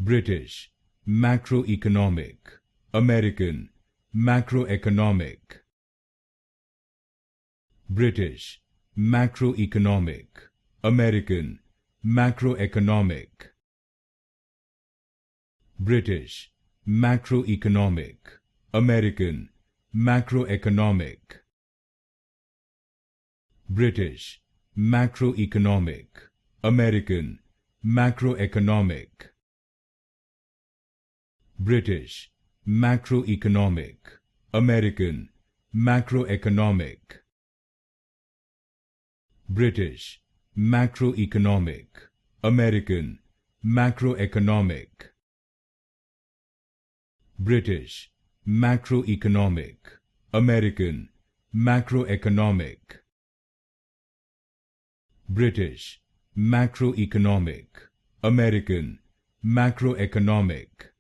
British, macroeconomic, American, macroeconomic. British, macroeconomic, American, macroeconomic. British, macroeconomic, American, macroeconomic. British, macroeconomic, American, macroeconomic. British, macroeconomic, American, macroeconomic. British, macroeconomic, American, macroeconomic. British, macroeconomic, American, macroeconomic. British, macroeconomic, American, macroeconomic.